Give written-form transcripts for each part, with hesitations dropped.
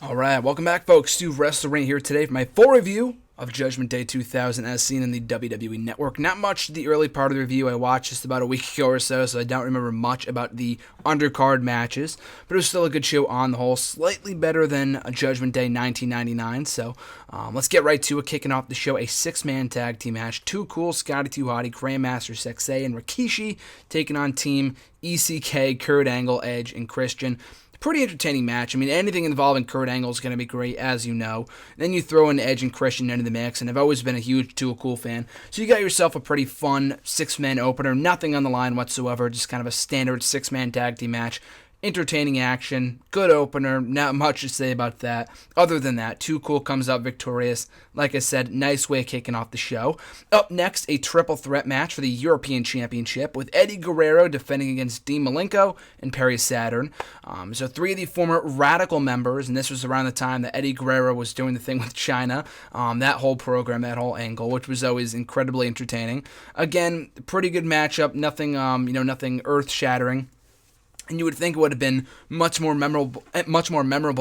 Alright, welcome back folks to WrestleRant here today for my full review of Judgment Day 2000 as seen in the WWE Network. Not much the early part of the review. I watched just about a week ago or so I don't remember much about the undercard matches, but it was still a good show on the whole. Slightly better than Judgment Day 1999, so let's get right to it. Kicking off the show, a six-man tag team match. Too Cool, Scotty 2 Hotty, Grandmaster Sexay, and Rikishi taking on Team ECK, Kurt Angle, Edge, and Christian. Pretty entertaining match. I mean, anything involving Kurt Angle is going to be great, as you know. Then you throw in Edge and Christian into the mix, and I've always been a huge Too Cool fan. So you got yourself a pretty fun six-man opener, nothing on the line whatsoever, just kind of a standard six-man tag team match. Entertaining action, good opener, not much to say about that. Other than that, Too Cool comes out victorious. Like I said, nice way of kicking off the show. Up next, a triple threat match for the European Championship with Eddie Guerrero defending against Dean Malenko and Perry Saturn. So three of the former Radical members, and this was around the time that Eddie Guerrero was doing the thing with China. That whole program, that whole angle, which was always incredibly entertaining. Again, pretty good matchup, nothing, nothing earth-shattering. And you would think it would have been much more memorable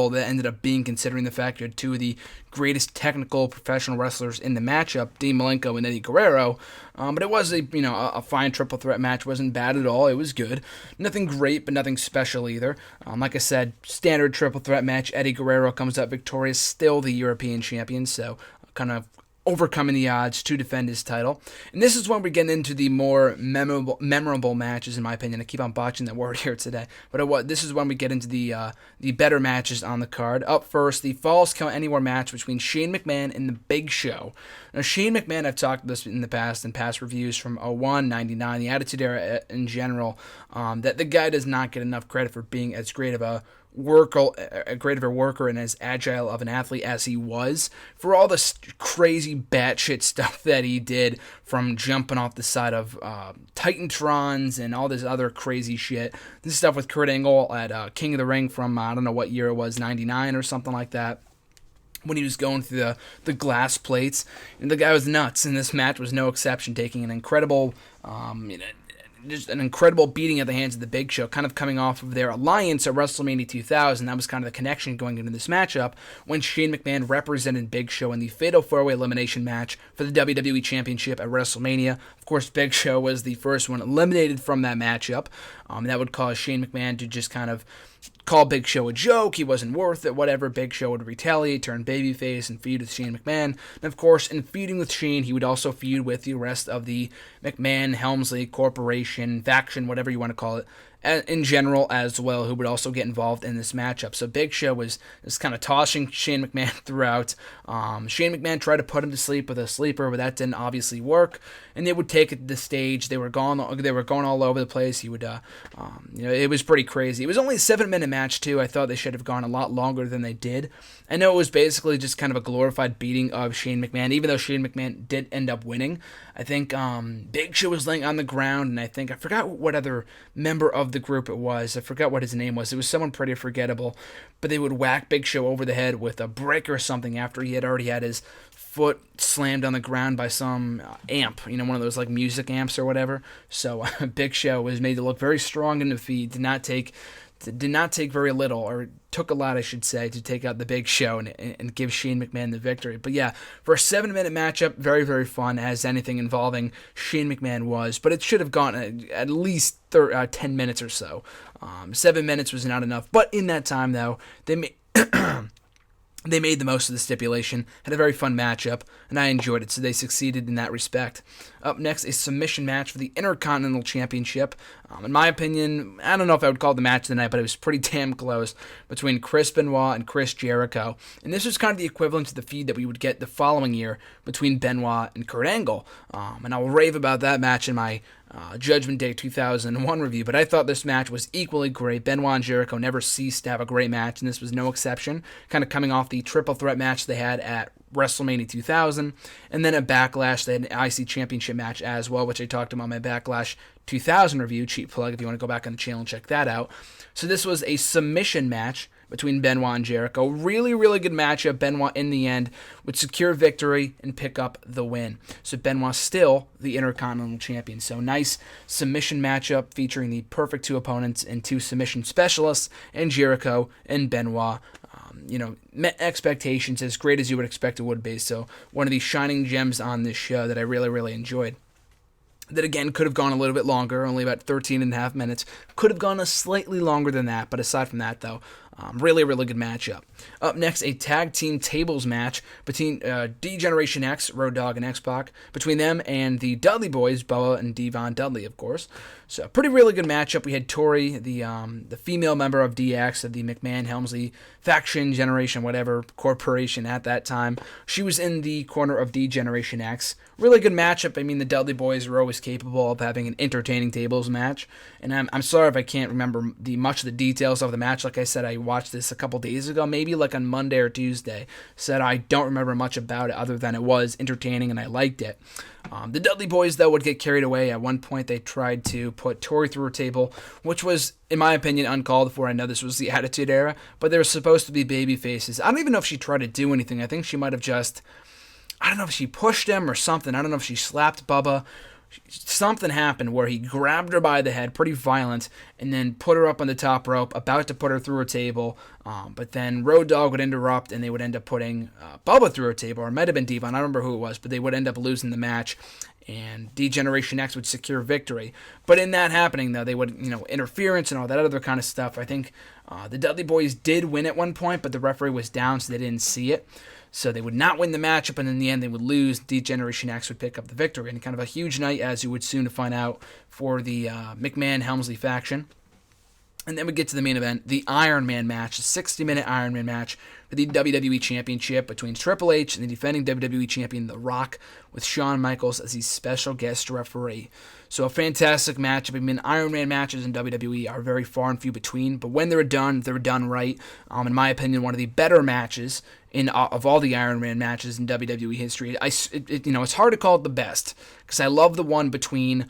than it ended up being, considering the fact you had two of the greatest technical professional wrestlers in the matchup, Dean Malenko and Eddie Guerrero. But it was a fine triple threat match. Wasn't bad at all. It was good. Nothing great, but nothing special either. Like I said, standard triple threat match. Eddie Guerrero comes out victorious, still the European champion. So kind of overcoming the odds to defend his title. And this is when we get into the more memorable matches, in my opinion. I keep on botching that word here today. But this is when we get into the better matches on the card. Up first, the Falls Count Anywhere match between Shane McMahon and The Big Show. Now, Shane McMahon, I've talked about this in the past, in past reviews from 01, 99, the Attitude Era in general, that the guy does not get enough credit for being as great of a worker and as agile of an athlete as he was, for all this crazy batshit stuff that he did, from jumping off the side of Titantrons and all this other crazy shit. This stuff with Kurt Angle at King of the Ring from, I don't know what year it was, 99 or something like that, when he was going through the glass plates. And the guy was nuts, and this match was no exception, taking an incredible just an incredible beating at the hands of the Big Show, kind of coming off of their alliance at WrestleMania 2000. That was kind of the connection going into this matchup, when Shane McMahon represented Big Show in the Fatal 4-Way Elimination match for the WWE Championship at WrestleMania. Of course, Big Show was the first one eliminated from that matchup. That would cause Shane McMahon to just kind of call Big Show a joke. He wasn't worth it, whatever. Big Show would retaliate, turn babyface, and feud with Shane McMahon. And of course, in feuding with Shane, he would also feud with the rest of the McMahon-Helmsley Corporation, faction, whatever you want to call it, in general as well, who would also get involved in this matchup. So Big Show was kind of tossing Shane McMahon throughout. Shane McMahon tried to put him to sleep with a sleeper, but that didn't obviously work. And they would take it to the stage. They were going all over the place. He would, it was pretty crazy. It was only a 7-minute match too. I thought they should have gone a lot longer than they did. I know it was basically just kind of a glorified beating of Shane McMahon, even though Shane McMahon did end up winning. I think Big Show was laying on the ground, and I forgot what other member of the group it was. I forgot what his name was. It was someone pretty forgettable. But they would whack Big Show over the head with a brick or something after he had already had his foot slammed on the ground by some amp, one of those like music amps or whatever. So Big Show was made to look very strong in defeat. Did not take very little, or took a lot, I should say, to take out the Big Show and give Shane McMahon the victory. But yeah, for a 7-minute matchup, very, very fun, as anything involving Shane McMahon was. But it should have gone at least 10 minutes or so. 7 minutes was not enough. But in that time, though, they made the most of the stipulation, had a very fun matchup, and I enjoyed it, so they succeeded in that respect. Up next, a submission match for the Intercontinental Championship. In my opinion, I don't know if I would call it the match of the night, but it was pretty damn close, between Chris Benoit and Chris Jericho. And this was kind of the equivalent to the feud that we would get the following year between Benoit and Kurt Angle. And I will rave about that match in my Judgment Day 2001 review, but I thought this match was equally great. Benoit and Jericho never ceased to have a great match, and this was no exception, kind of coming off the triple threat match they had at WrestleMania 2000, and then at Backlash they had an IC Championship match as well, which I talked about in my Backlash 2000 review, cheap plug if you want to go back on the channel and check that out. So this was a submission match between Benoit and Jericho. Really, really good matchup. Benoit, in the end, would secure victory and pick up the win. So Benoit still the Intercontinental Champion. So nice submission matchup featuring the perfect two opponents and two submission specialists, and Jericho and Benoit. met expectations as great as you would expect it would be. So one of these shining gems on this show that I really, really enjoyed. That again could have gone a little bit longer, only about 13 and a half minutes. Could have gone a slightly longer than that, but aside from that, though, really, really good matchup. Up next, a tag team tables match between D-Generation X, Road Dogg and X-Pac, between them and the Dudley Boyz, Bubba and Devon Dudley, of course. So, pretty really good matchup. We had Tori, the female member of DX, of the McMahon Helmsley faction, generation, whatever, corporation at that time. She was in the corner of D-Generation X. Really good matchup. I mean, the Dudley Boyz were always capable of having an entertaining tables match. And I'm sorry if I can't remember much of the details of the match. Like I said, I watched this a couple days ago, maybe like on Monday or Tuesday. Said I don't remember much about it other than it was entertaining and I liked it. The Dudley Boyz, though, would get carried away. At one point, they tried to put Tori through a table, which was, in my opinion, uncalled for. I know this was the Attitude Era, but they were supposed to be baby faces. I don't even know if she tried to do anything. I think she might have just, I don't know if she pushed him or something. I don't know if she slapped Bubba. Something happened where he grabbed her by the head, pretty violent, and then put her up on the top rope, about to put her through a table. But then Road Dogg would interrupt, and they would end up putting Bubba through a table, or it might have been Devon. I don't remember who it was, but they would end up losing the match, and D-Generation X would secure victory. But in that happening, though, they would, interference and all that other kind of stuff. I think the Dudley Boyz did win at one point, but the referee was down, so they didn't see it. So they would not win the matchup, and in the end they would lose. D-Generation X would pick up the victory. And kind of a huge night, as you would soon find out, for the McMahon-Helmsley faction. And then we get to the main event, the Iron Man match, a 60-minute Iron Man match for the WWE Championship between Triple H and the defending WWE Champion, The Rock, with Shawn Michaels as the special guest referee. So a fantastic matchup. I mean, Iron Man matches in WWE are very far and few between, but when they're done right. In my opinion, one of the better matches of all the Iron Man matches in WWE history. It's hard to call it the best because I love the one between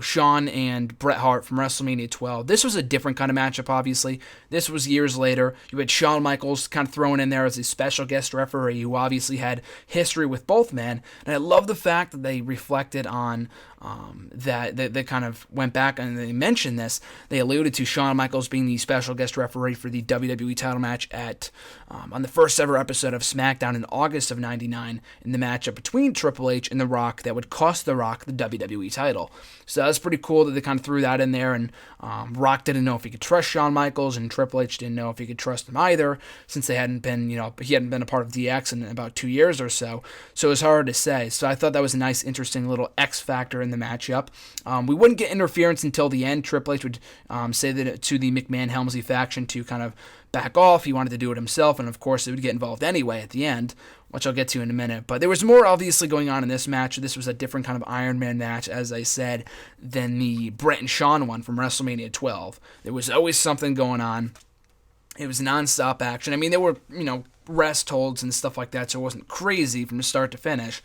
Shawn and Bret Hart from WrestleMania 12. This was a different kind of matchup, obviously. This was years later. You had Shawn Michaels kind of thrown in there as a special guest referee who obviously had history with both men. And I love the fact that they reflected on that they kind of went back and they mentioned this. They alluded to Shawn Michaels being the special guest referee for the WWE title match on the first ever episode of SmackDown in August of '99 in the matchup between Triple H and The Rock that would cost The Rock the WWE title. So that's pretty cool that they kind of threw that in there, and Rock didn't know if he could trust Shawn Michaels, and Triple H didn't know if he could trust him either, since he hadn't been a part of DX in about 2 years or so. So it was hard to say. So I thought that was a nice, interesting little X factor in the matchup. We wouldn't get interference until the end. Triple H would say that to the McMahon-Helmsley faction to kind of back off. He wanted to do it himself, and of course, it would get involved anyway at the end, which I'll get to in a minute. But there was more obviously going on in this match. This was a different kind of Iron Man match, as I said, than the Bret and Shawn one from WrestleMania 12. There was always something going on. It was nonstop action. I mean, there were, rest holds and stuff like that, so it wasn't crazy from start to finish.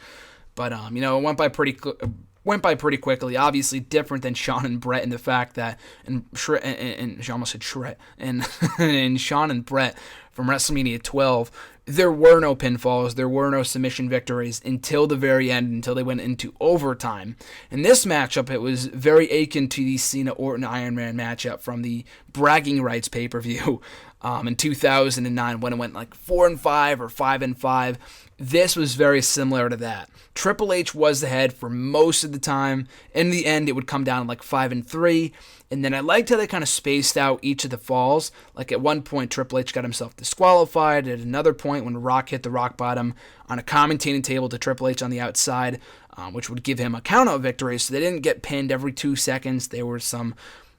But, it went by pretty quickly. Obviously different than Shawn and Bret in the fact that, and I almost said Shret, and Shawn and Bret from WrestleMania 12, there were no pinfalls, there were no submission victories until the very end, until they went into overtime. In this matchup, it was very akin to the Cena-Orton Iron Man matchup from the Bragging Rights pay-per-view in 2009 when it went like 4-5 or 5-5. This was very similar to that. Triple H was the head for most of the time. In the end, it would come down to like 5-3. And then I liked how they kind of spaced out each of the falls. Like at one point, Triple H got himself disqualified. At another point, when Rock hit the rock bottom on a commentating table to Triple H on the outside, which would give him a count-out victory. So they didn't get pinned every 2 seconds. There were some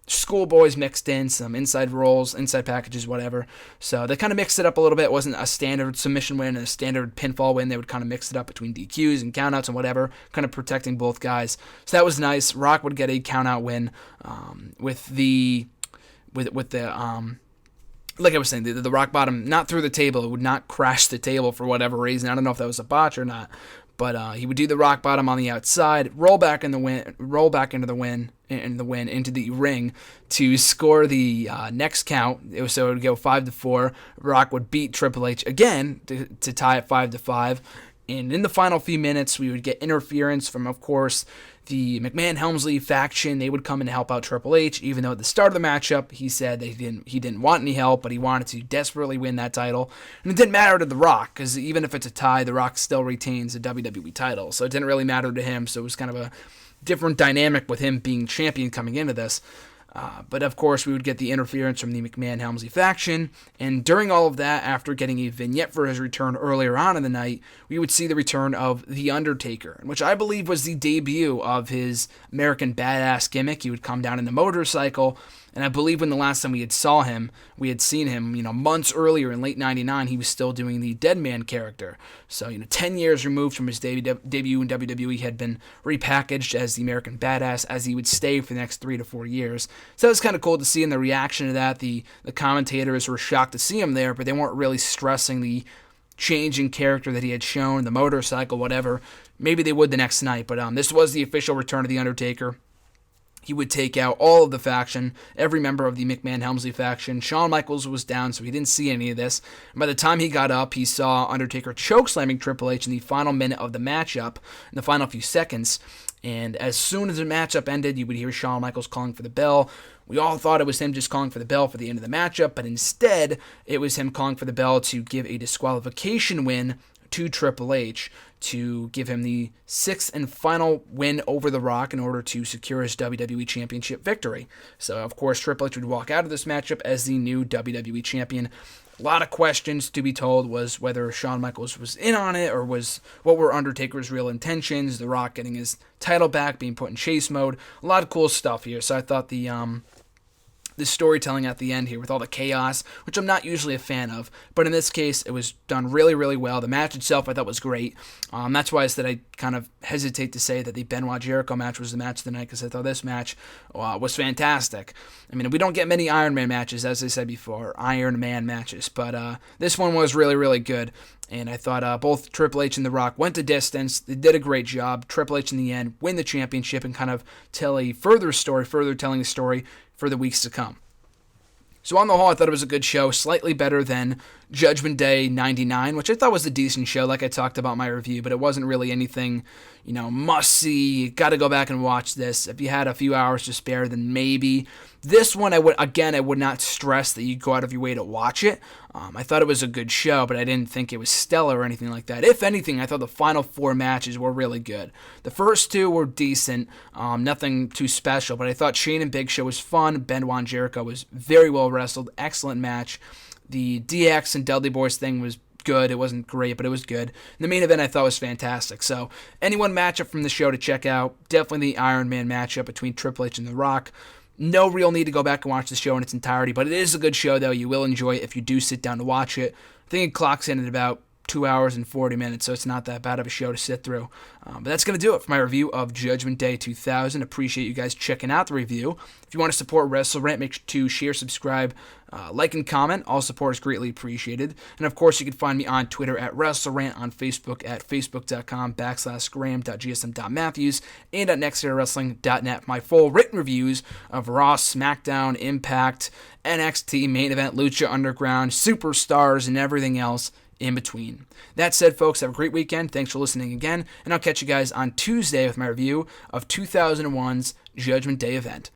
schoolboys mixed in, some inside rolls, inside packages, whatever. So they kind of mixed it up a little bit. It wasn't a standard submission win and a standard pinfall win. They would kind of mix it up between DQs and countouts and whatever, kind of protecting both guys. So that was nice. Rock would get a countout win with the like I was saying, the rock bottom, not through the table. It would not crash the table for whatever reason. I don't know if that was a botch or not. But he would do the rock bottom on the outside, roll back into the ring to score the next count. So it would go 5-4. Rock would beat Triple H again to tie it 5-5. And in the final few minutes, we would get interference from, of course, the McMahon-Helmsley faction. They would come in to help out Triple H, even though at the start of the matchup, he said that he didn't want any help, but he wanted to desperately win that title. And it didn't matter to The Rock, because even if it's a tie, The Rock still retains the WWE title. So it didn't really matter to him, so it was kind of a different dynamic with him being champion coming into this. But of course, we would get the interference from the McMahon-Helmsley faction, and during all of that, after getting a vignette for his return earlier on in the night, we would see the return of The Undertaker, which I believe was the debut of his American Badass gimmick. He would come down in the motorcycle, and I believe when the last time we had seen him, months earlier in late '99, he was still doing the Dead Man character. So, 10 years removed from his debut in WWE, he had been repackaged as the American Badass, as he would stay for the next 3 to 4 years. So it was kind of cool to see, and the reaction to that, the commentators were shocked to see him there, but they weren't really stressing the change in character that he had shown, the motorcycle, whatever. Maybe they would the next night, but this was the official return of The Undertaker. He would take out all of the faction, every member of the McMahon-Helmsley faction. Shawn Michaels was down, so he didn't see any of this. And by the time he got up, he saw Undertaker chokeslamming Triple H in the final minute of the matchup, in the final few seconds. And as soon as the matchup ended, you would hear Shawn Michaels calling for the bell. We all thought it was him just calling for the bell for the end of the matchup, but instead, it was him calling for the bell to give a disqualification win to Triple H, to give him the 6th and final win over The Rock in order to secure his WWE Championship victory. So, of course, Triple H would walk out of this matchup as the new WWE Champion. A lot of questions to be told was whether Shawn Michaels was in on it, or what were Undertaker's real intentions, The Rock getting his title back, being put in chase mode. A lot of cool stuff here. So I thought the storytelling at the end here with all the chaos, which I'm not usually a fan of, but in this case, it was done really, really well. The match itself I thought was great. That's why I said I kind of hesitate to say that the Benoit Jericho match was the match of the night, because I thought this match was fantastic. I mean, we don't get many Iron Man matches, as I said before, Iron Man matches, but this one was really, really good. And I thought both Triple H and The Rock went the distance. They did a great job. Triple H in the end win the championship and kind of tell a further telling the story for the weeks to come. So on the whole, I thought it was a good show, slightly better than Judgment Day 99, which I thought was a decent show, like I talked about in my review, but it wasn't really anything, must-see, got to go back and watch this. If you had a few hours to spare, then maybe. This one, I would not stress that you go out of your way to watch it. I thought it was a good show, but I didn't think it was stellar or anything like that. If anything, I thought the final 4 matches were really good. The first 2 were decent, nothing too special, but I thought Shane and Big Show was fun. Benoit and Jericho was very well wrestled, excellent match. The DX and Dudley Boyz thing was good. It wasn't great, but it was good. And the main event I thought was fantastic. So any one matchup from the show to check out, definitely the Iron Man matchup between Triple H and The Rock. No real need to go back and watch the show in its entirety, but it is a good show, though. You will enjoy it if you do sit down to watch it. I think it clocks in at about 2 hours and 40 minutes, so it's not that bad of a show to sit through. But that's going to do it for my review of Judgment Day 2000. Appreciate you guys checking out the review. If you want to support WrestleRant, make sure to share, subscribe, like, and comment. All support is greatly appreciated. And, of course, you can find me on Twitter at WrestleRant, on Facebook at facebook.com/graham.gsm.matthews, and at nextEraWrestling.net for my full written reviews of Raw, SmackDown, Impact, NXT, Main Event, Lucha Underground, Superstars, and everything else in between. That said, folks, have a great weekend. Thanks for listening again, and I'll catch you guys on Tuesday with my review of 2001's Judgment Day event.